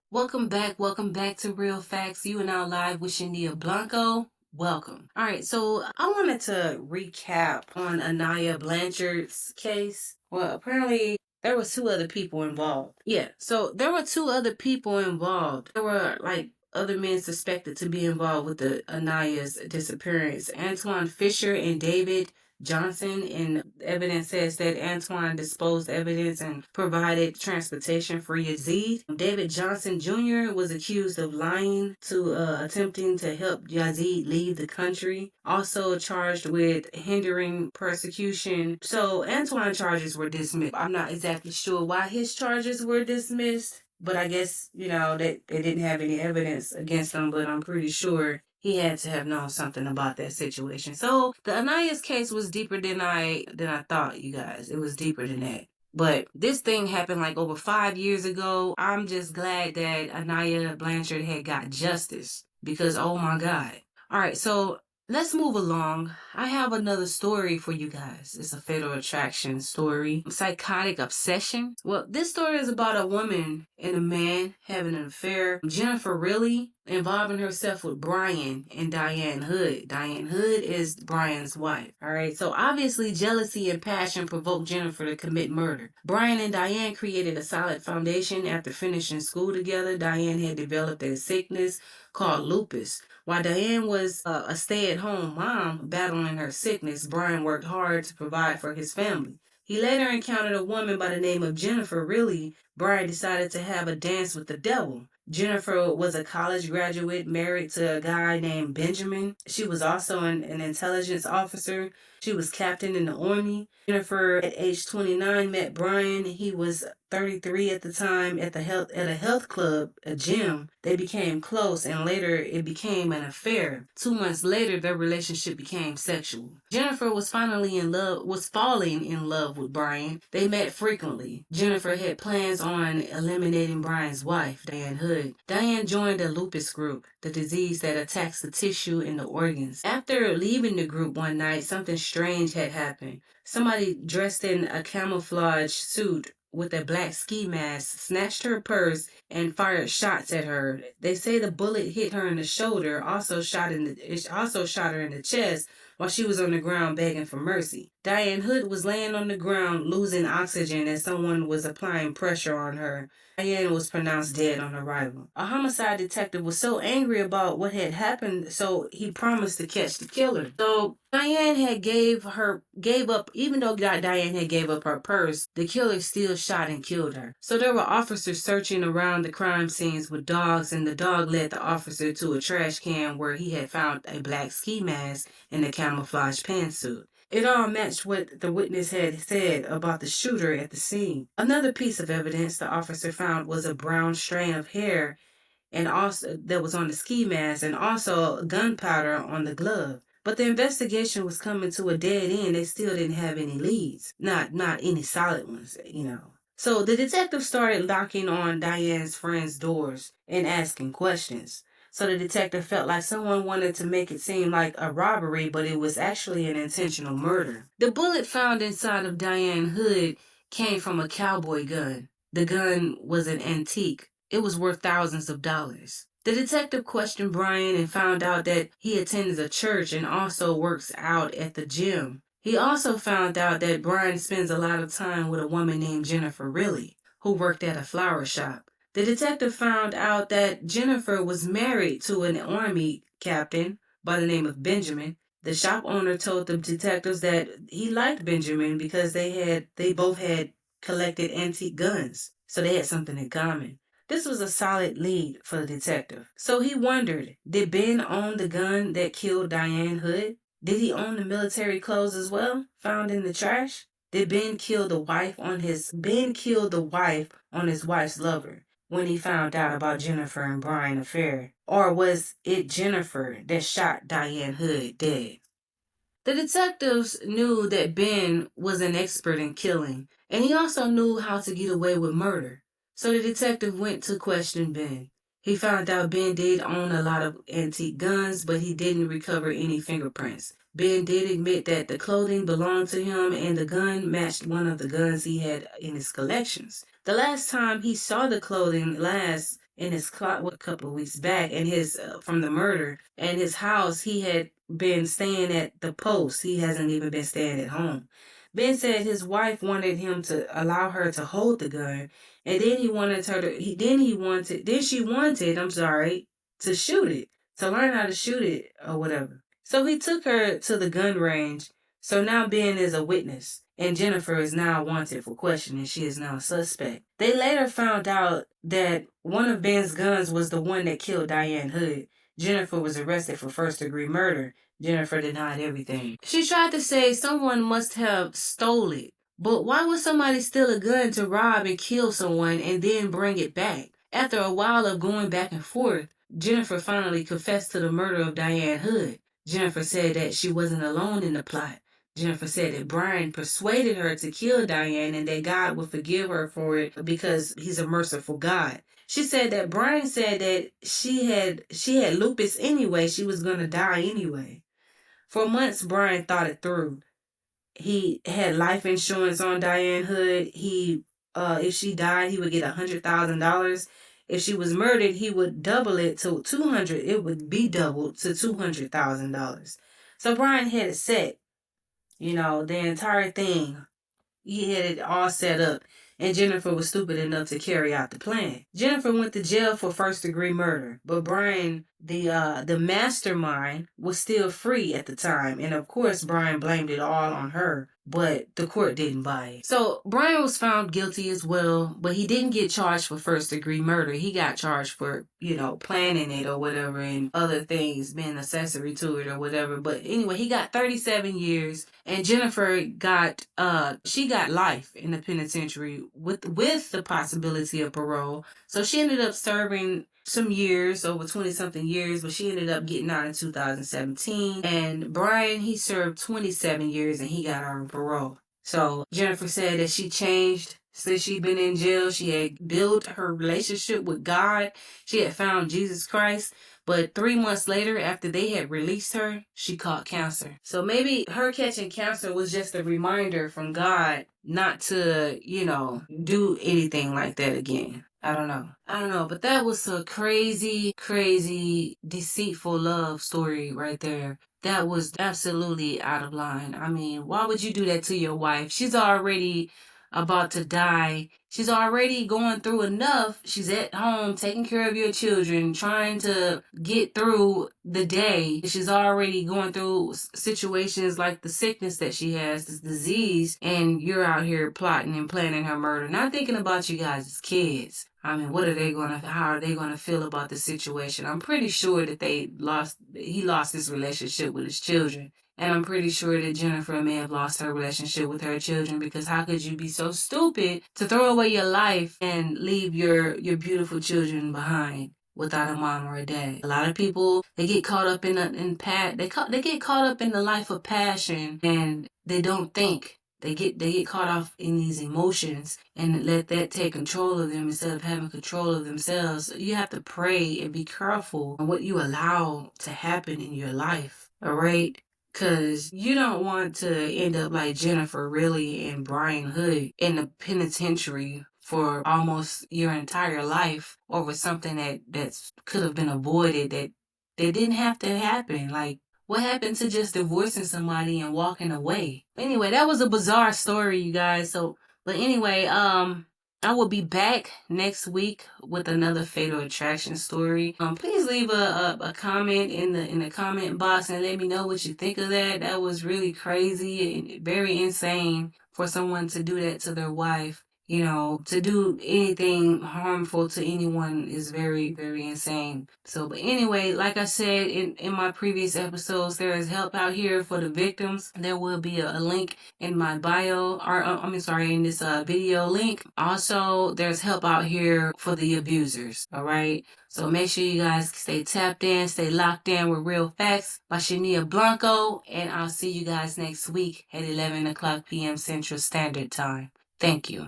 Welcome back to Real Facts. You are now live with Shania Blanco. Welcome. All right, so I wanted to recap on Anaya Blanchard's case. Well, apparently there were two other people involved. Yeah, so there were two other people involved. There were like other men suspected to be involved with the Anaya's disappearance. Antoine Fisher and David Johnson, and evidence says that Antoine disposed evidence and provided transportation for Yazid. David Johnson Jr. was accused of lying to attempting to help Yazid leave the country, also charged with hindering persecution. So Antoine charges were dismissed. I'm not exactly sure why his charges were dismissed, but I guess, that they didn't have any evidence against him, but I'm pretty sure he had to have known something about that situation. So the Anaya's case was deeper than I thought, you guys. It was deeper than that. But this thing happened like over 5 years ago. I'm just glad that Anaya Blanchard had got justice because oh my God. All right, so let's move along. I have another story for you guys. It's a fatal attraction story. Psychotic obsession. Well, this story is about a woman and a man having an affair. Jennifer Reali involving herself with Brian and Diane Hood. Diane Hood is Brian's wife. All right, so obviously jealousy and passion provoked Jennifer to commit murder. Brian and Diane created a solid foundation after finishing school together. Diane had developed a sickness called lupus. While Diane was a stay-at-home mom battling her sickness, Brian worked hard to provide for his family. He later encountered a woman by the name of Jennifer Reali. Brian decided to have a dance with the devil. Jennifer was a college graduate married to a guy named Benjamin. She was also an intelligence officer. She was captain in the Army. Jennifer, at age 29, met Brian. He was 33 at the time at a health club, a gym. They became close and later it became an affair. 2 months later, their relationship became sexual. Jennifer was falling in love with Brian. They met frequently. Jennifer had plans on eliminating Brian's wife, Diane Hood. Diane joined a lupus group, the disease that attacks the tissue and the organs. After leaving the group one night, something strange had happened. Somebody dressed in a camouflage suit with a black ski mask snatched her purse and fired shots at her. They say the bullet hit her in the shoulder, also shot her in the chest while she was on the ground begging for mercy. Diane Hood was laying on the ground losing oxygen as someone was applying pressure on her. Diane was pronounced dead on arrival. A homicide detective was so angry about what had happened, so he promised to catch the killer. So Diane had gave up, even though Diane had gave up her purse, the killer still shot and killed her. So there were officers searching around the crime scenes with dogs, and the dog led the officer to a trash can where he had found a black ski mask and a camouflage pantsuit. It all matched what the witness had said about the shooter at the scene. Another piece of evidence the officer found was a brown strand of hair and also that was on the ski mask and also gunpowder on the glove. But the investigation was coming to a dead end. They still didn't have any leads. Not any solid ones. So the detective started knocking on Diane's friends' doors and asking questions. So the detective felt like someone wanted to make it seem like a robbery, but it was actually an intentional murder. The bullet found inside of Diane Hood came from a cowboy gun. The gun was an antique. It was worth thousands of dollars. The detective questioned Brian and found out that he attends a church and also works out at the gym. He also found out that Brian spends a lot of time with a woman named Jennifer Reali, who worked at a flower shop. The detective found out that Jennifer was married to an Army captain by the name of Benjamin. The shop owner told the detectives that he liked Benjamin because they both had collected antique guns, so they had something in common. This was a solid lead for the detective. So he wondered, did Ben own the gun that killed Diane Hood? Did he own the military clothes as well, found in the trash? Did Ben kill the wife on his wife's lover when he found out about Jennifer and Brian's affair? Or was it Jennifer that shot Diane Hood dead? The detectives knew that Ben was an expert in killing, and he also knew how to get away with murder. So the detective went to question Ben. He found out Ben did own a lot of antique guns, but he didn't recover any fingerprints. Ben did admit that the clothing belonged to him and the gun matched one of the guns he had in his collections. The last time he saw the clothing last in his closet a couple of weeks back, and his from the murder, and his house. He had been staying at the post. He hasn't even been staying at home. Ben said his wife wanted him to allow her to hold the gun, and then he wanted her to. Then she wanted. I'm sorry, to shoot it, to learn how to shoot it or whatever. So he took her to the gun range. So now Ben is a witness, and Jennifer is now wanted for questioning. She is now a suspect. They later found out that one of Ben's guns was the one that killed Diane Hood. Jennifer was arrested for first-degree murder. Jennifer denied everything. She tried to say someone must have stole it. But why would somebody steal a gun to rob and kill someone and then bring it back? After a while of going back and forth, Jennifer finally confessed to the murder of Diane Hood. Jennifer said that she wasn't alone in the plot. Jennifer said that Brian persuaded her to kill Diane and that God would forgive her for it because he's a merciful God. She said that Brian said that she had lupus anyway. She was going to die anyway. For months, Brian thought it through. He had life insurance on Diane Hood. If she died, he would get $100,000. If she was murdered, he would double it to $200,000. It would be doubled to $200,000. So Brian had it set. The entire thing. He had it all set up, and Jennifer was stupid enough to carry out the plan. Jennifer went to jail for first-degree murder, but Brian, the mastermind, was still free at the time, and of course Brian blamed it all on her, but the court didn't buy it. So Brian was found guilty as well, but he didn't get charged for first-degree murder. He got charged for, planning it or whatever, and other things, being accessory to it or whatever. But anyway, he got 37 years, and Jennifer got life in the penitentiary with the possibility of parole. So she ended up serving some years, over 20-something years, but she ended up getting out in 2017. And Brian, he served 27 years and he got out on parole. So Jennifer said that she changed since she'd been in jail. She had built her relationship with God. She had found Jesus Christ. But 3 months later, after they had released her, she caught cancer. So maybe her catching cancer was just a reminder from God not to, do anything like that again. I don't know. But that was a crazy, crazy, deceitful love story right there. That was absolutely out of line. I mean, why would you do that to your wife? She's already about to die. She's already going through enough. She's at home taking care of your children, trying to get through the day. She's already going through situations like the sickness that she has, this disease, and you're out here plotting and planning her murder, not thinking about you guys as kids. I mean, how are they gonna feel about the situation? I'm pretty sure that he lost his relationship with his children. And I'm pretty sure that Jennifer may have lost her relationship with her children, because how could you be so stupid to throw away your life and leave your beautiful children behind without a mom or a dad? A lot of people, they get caught up they get caught up in the life of passion, and they don't think. They get caught off in these emotions and let that take control of them instead of having control of themselves. You have to pray and be careful on what you allow to happen in your life. All right? Because you don't want to end up like Jennifer really and Brian Hood in the penitentiary for almost your entire life over something that could have been avoided, that didn't have to happen. Like, what happened to just divorcing somebody and walking away? Anyway, that was a bizarre story, you guys. But anyway, I will be back next week with another Fatal Attraction story. Please leave a comment in the comment box and let me know what you think of that. That was really crazy and very insane for someone to do that to their wife. To do anything harmful to anyone is very, very insane. But anyway, like I said in my previous episodes, there is help out here for the victims. There will be a link in my bio, in this video link. Also, there's help out here for the abusers, all right? So make sure you guys stay tapped in, stay locked in with Real Facts by Shania Blanco, and I'll see you guys next week at 11 o'clock p.m. Central Standard Time. Thank you.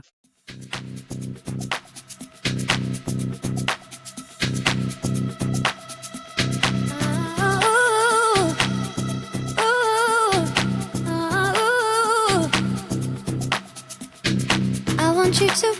I want you to